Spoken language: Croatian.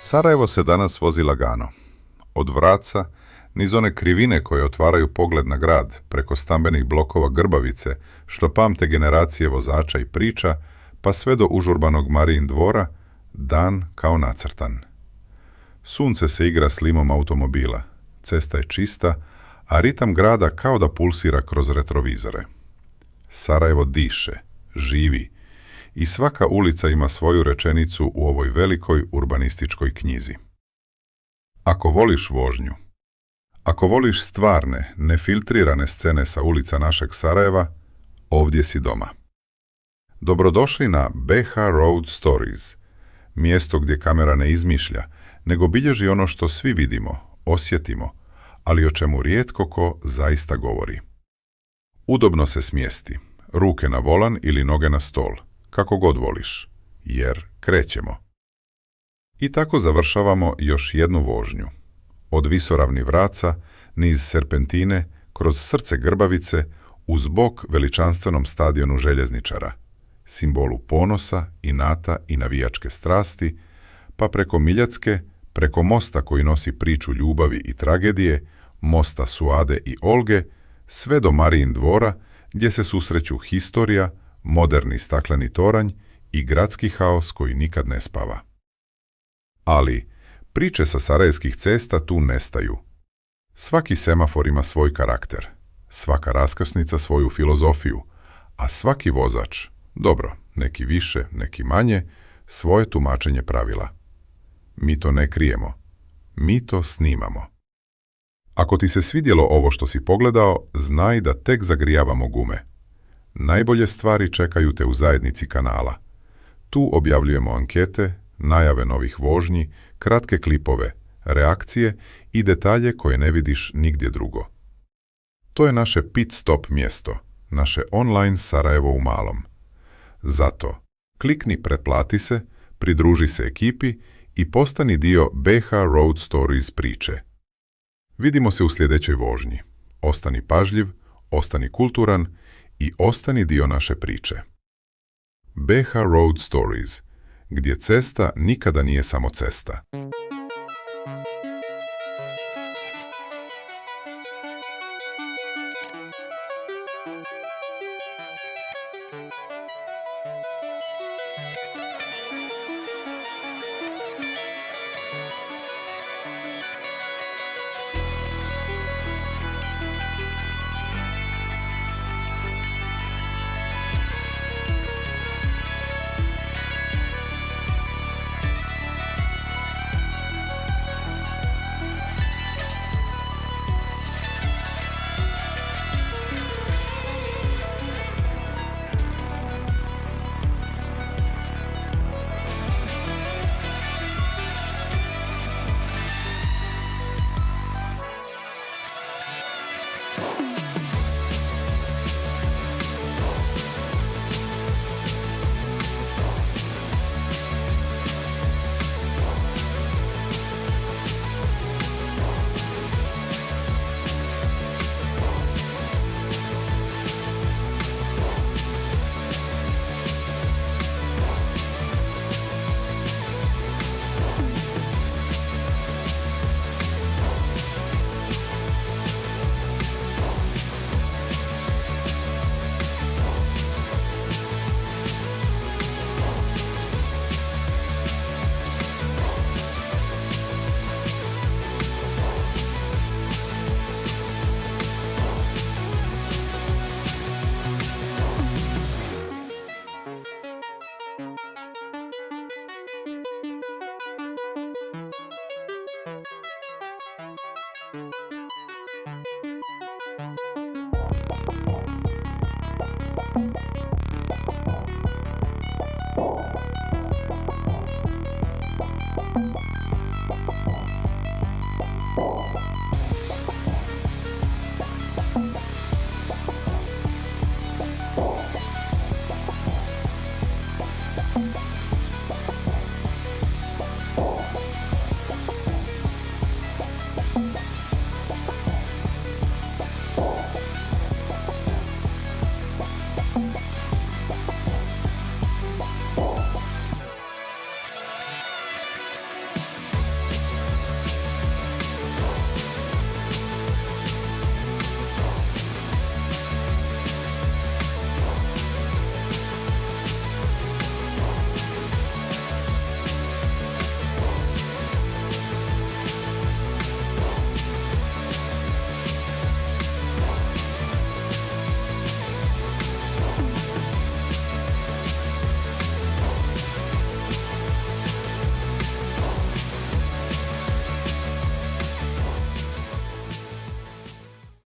Sarajevo se danas vozi lagano. Od Vraca, niz one krivine koje otvaraju pogled na grad, preko stambenih blokova Grbavice, što pamte generacije vozača i priča, pa sve do užurbanog Marijin Dvora, dan kao nacrtan. Sunce se igra s limom automobila, cesta je čista, a ritam grada kao da pulsira kroz retrovizore. Sarajevo diše, živi, i svaka ulica ima svoju rečenicu u ovoj velikoj urbanističkoj knjizi. Ako voliš vožnju, ako voliš stvarne, nefiltrirane scene sa ulica našeg Sarajeva, ovdje si doma. Dobrodošli na BH Road Stories, mjesto gdje kamera ne izmišlja, nego bilježi ono što svi vidimo, osjetimo, ali o čemu rijetko ko zaista govori. Udobno se smjesti, ruke na volan ili noge na stol, kako god voliš, jer krećemo. I tako završavamo još jednu vožnju. Od visoravni Vraca, niz serpentine, kroz srce Grbavice, uz bok veličanstvenom stadionu željezničara, simbolu ponosa, inata i navijačke strasti, pa preko Miljacke, preko mosta koji nosi priču ljubavi i tragedije, mosta Suade i Olge, sve do Marijin Dvora, gdje se susreću historija, moderni stakleni toranj i gradski haos koji nikad ne spava. Ali priče sa sarajevskih cesta tu nestaju. Svaki semafor ima svoj karakter, svaka raskrsnica svoju filozofiju, a svaki vozač, dobro, neki više, neki manje, svoje tumačenje pravila. Mi to ne krijemo, mi to snimamo. Ako ti se svidjelo ovo što si pogledao, znaj da tek zagrijavamo gume. Najbolje stvari čekaju te u zajednici kanala. Tu objavljujemo ankete, najave novih vožnji, kratke klipove, reakcije i detalje koje ne vidiš nigdje drugo. To je naše pit stop mjesto, naše online Sarajevo u malom. Zato, klikni pretplati se, pridruži se ekipi i postani dio BH Road Stories priče. Vidimo se u sljedećoj vožnji. Ostani pažljiv, ostani kulturan i ostani dio naše priče. BH Road Stories, gdje cesta nikada nije samo cesta.